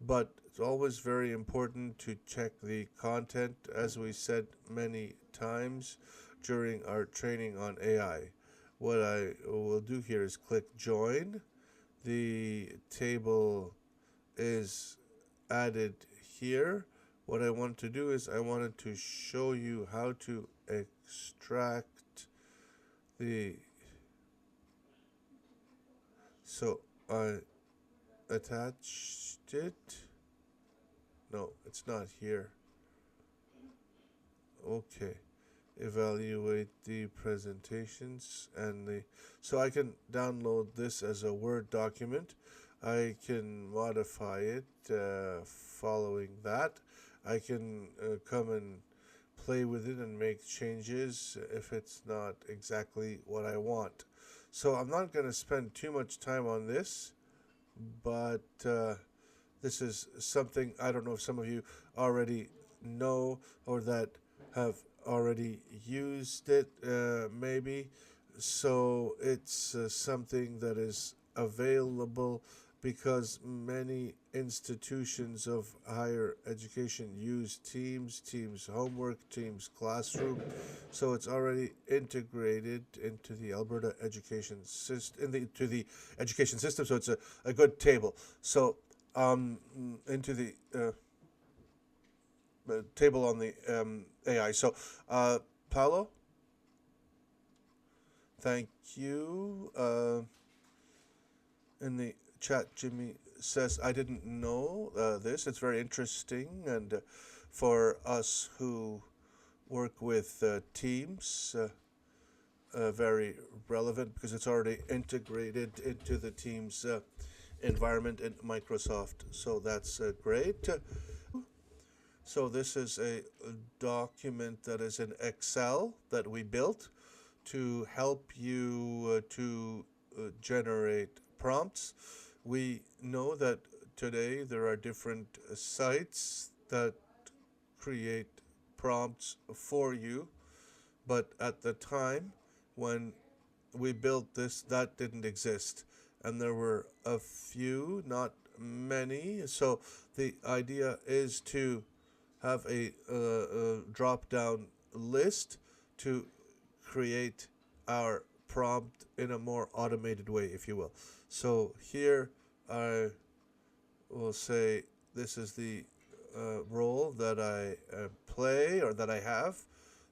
but it's always very important to check the content, as we said many times during our training on AI. What I will do here is click join. The table is added here. What I want to do is I wanted to show you how to extract the... So I attached it. No, it's not here. Okay. Evaluate the presentations and the... So I can download this as a Word document. I can modify it following that. I can come and play with it and make changes if it's not exactly what I want. So I'm not going to spend too much time on this, but this is something, I don't know if some of you already know or that have already used it, maybe. So it's something that is available because many institutions of higher education use Teams Homework, Teams Classroom. So it's already integrated into the Alberta education system, into the education system. So it's a good table. So into the table on the AI. So Paolo, thank you. In the chat, Jimmy says, I didn't know this. It's very interesting, and for us who work with Teams, very relevant because it's already integrated into the Teams environment in Microsoft. So that's great. So this is a document that is in Excel that we built to help you to generate prompts. We know that today there are different sites that create prompts for you, but at the time when we built this, that didn't exist, and there were a few, not many. So the idea is to have a drop-down list to create our prompt in a more automated way, if you will. So here I will say this is the role that I play or that I have.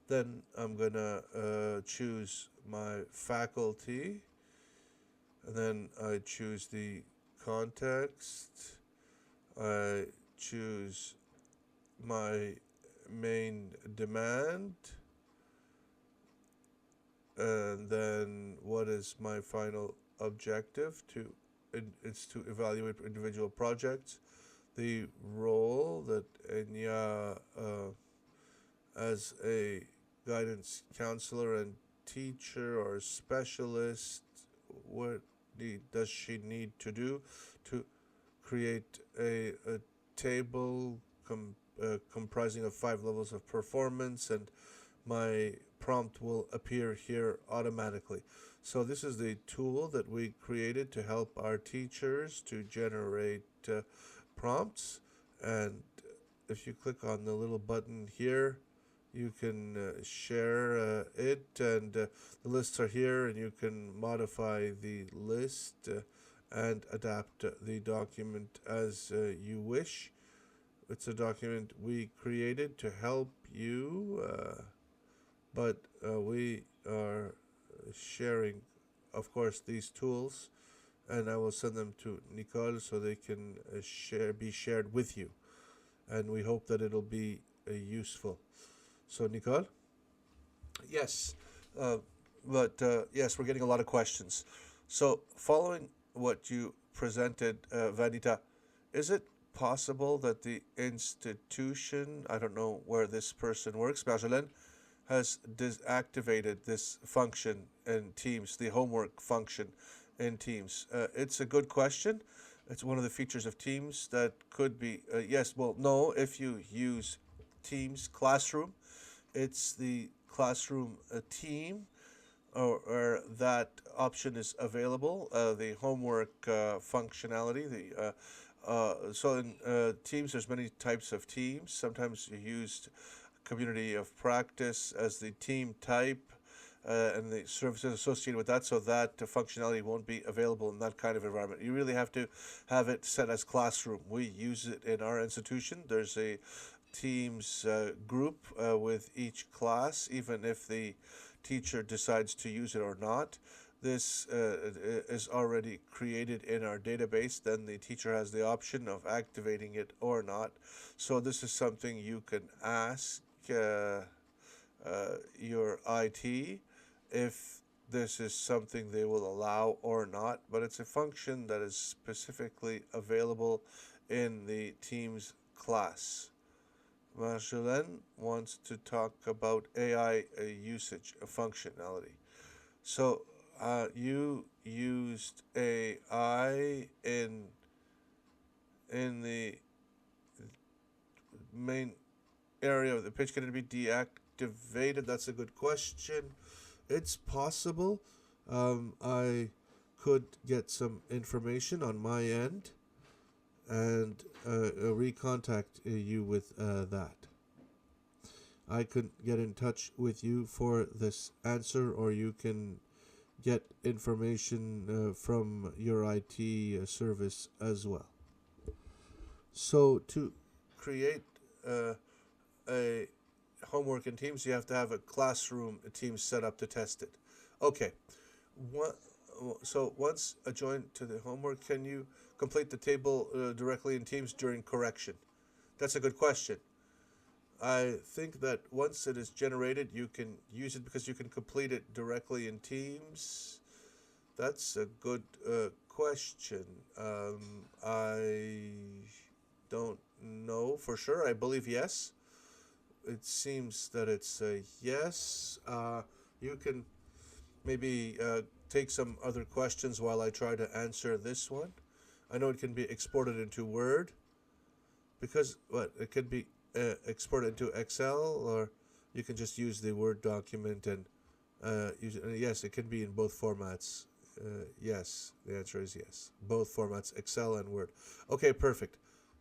Then I'm gonna choose my faculty, and then I choose the context. I choose my main demand, and then what is my final objective? It's to evaluate individual projects. The role that Enya as a guidance counselor and teacher or specialist, what does she need to do to create a table comprising of 5 levels of performance, and my prompt will appear here automatically. So this is the tool that we created to help our teachers to generate prompts. And if you click on the little button here, you can share it, and the lists are here, and you can modify the list and adapt the document as you wish. It's a document we created to help you, but we are sharing, of course, these tools, and I will send them to Nicole so they can be shared with you, and we hope that it'll be useful. So, Nicole? Yes, yes, we're getting a lot of questions. So, following what you presented, Vanita, is it possible that the institution, I don't know where this person works, Marjolaine, has deactivated this function in Teams, the homework function in Teams? It's a good question. It's one of the features of Teams that could be, yes, well, no, if you use Teams Classroom, it's the Classroom team, or that option is available, the homework functionality. So in Teams, there's many types of teams. Sometimes you use community of practice as the team type, and the services associated with that, so that functionality won't be available in that kind of environment. You really have to have it set as Classroom. We use it in our institution. There's a Teams group with each class, even if the teacher decides to use it or not. This is already created in our database. Then the teacher has the option of activating it or not. So this is something you can ask your IT if this is something they will allow or not. But it's a function that is specifically available in the Teams class. Marjolaine wants to talk about AI usage functionality. So you used AI in the main area of the pitch. Can it be deactivated? That's a good question. It's possible. I could get some information on my end and recontact you with that. I could get in touch with you for this answer, or you can get information from your IT service as well. So to create a homework in Teams, you have to have a classroom team set up to test it. Okay. So once adjoined to the homework, can you complete the table directly in Teams during correction? That's a good question. I think that once it is generated, you can use it because you can complete it directly in Teams. That's a good question. I don't know for sure. I believe yes. It seems that it's a yes. You can maybe take some other questions while I try to answer this one. I know it can be exported into Word, because it could be exported into Excel, or you can just use the Word document and use it. Yes, it can be in both formats. Yes, the answer is yes. Both formats, Excel and Word. Okay, perfect.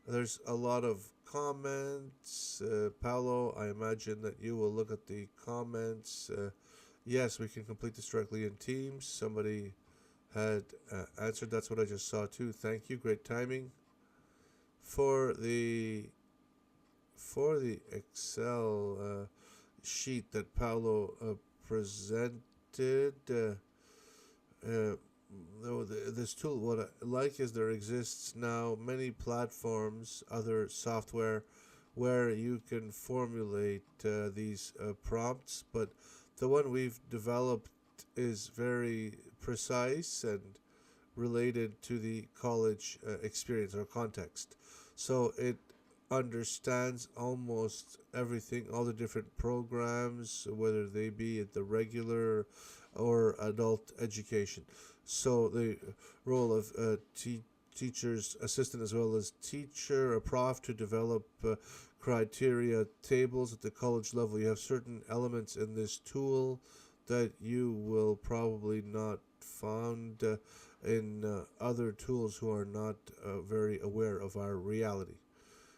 There's a lot of comments. Paolo, I imagine that you will look at the comments. Yes, we can complete this directly in Teams. Somebody had answered. That's what I just saw too. Thank you. Great timing. For the Excel sheet that Paolo presented, this tool, what I like is there exists now many platforms, other software, where you can formulate these prompts, but the one we've developed is very precise and related to the college experience or context. So it understands almost everything, all the different programs, whether they be at the regular or adult education. So the role of teacher's assistant as well as teacher, a prof to develop criteria tables at the college level. You have certain elements in this tool that you will probably not find in other tools who are not very aware of our reality.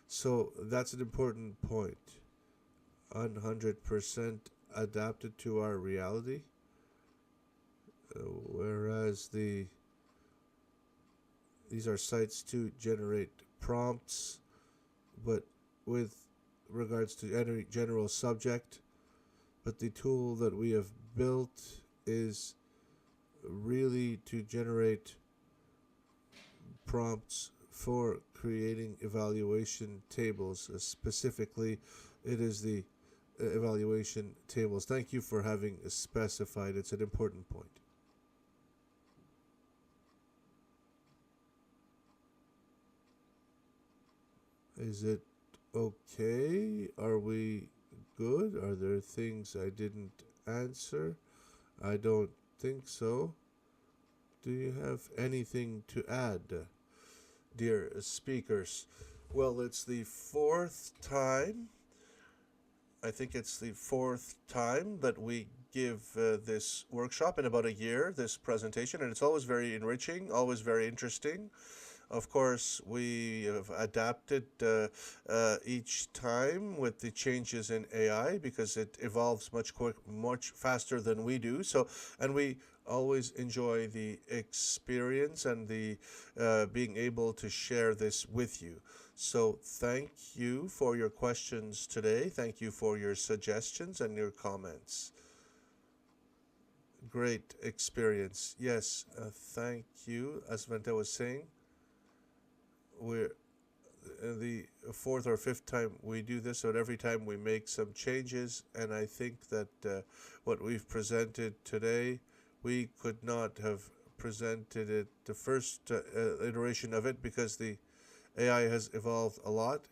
So that's an important point. 100% adapted to our reality, whereas these are sites to generate prompts, but with regards to any general subject. But the tool that we have built is really to generate prompts for creating evaluation tables. Specifically, it is the evaluation tables. Thank you for having specified. It's an important point. Is it okay? Are we good? Are there things I didn't answer? I don't think so. Do you have anything to add, dear speakers? Well, it's the fourth time. I think it's the fourth time that we give this workshop in about a year, this presentation, and it's always very enriching, always very interesting. Of course, we have adapted each time with the changes in AI because it evolves much faster than we do. So, and we always enjoy the experience and the being able to share this with you. So, thank you for your questions today. Thank you for your suggestions and your comments. Great experience. Yes, thank you. As Vente was saying, we're the fourth or fifth time we do this, so every time we make some changes, and I think that what we've presented today, we could not have presented it the first iteration of it because the AI has evolved a lot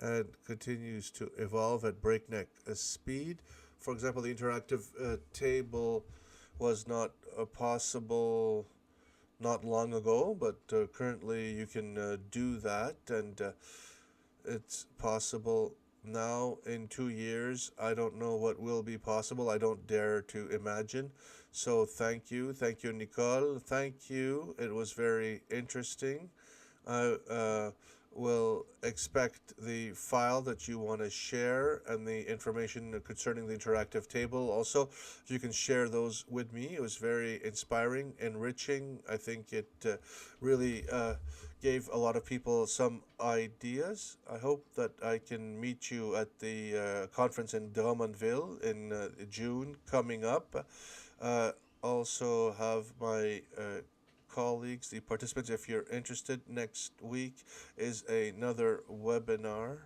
and continues to evolve at breakneck speed. For example, the interactive table was not possible not long ago, but currently you can do that, and it's possible now in 2 years. I don't know what will be possible. I don't dare to imagine. So thank you, Nicole. Thank you. It was very interesting. I will expect the file that you want to share and the information concerning the interactive table. Also, if you can share those with me. It was very inspiring, enriching. I think it really gave a lot of people some ideas. I hope that I can meet you at the conference in Drummondville in June coming up. Also have my colleagues, the participants, if you're interested, next week is another webinar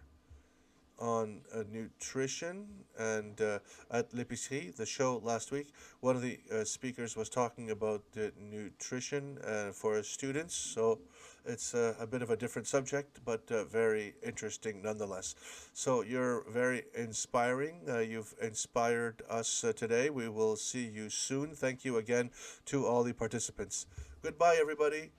on nutrition, and at L'Épicerie, the show last week, one of the speakers was talking about nutrition for students, so it's a bit of a different subject, but very interesting nonetheless. So you're very inspiring. You've inspired us today. We will see you soon. Thank you again to all the participants. Goodbye, everybody.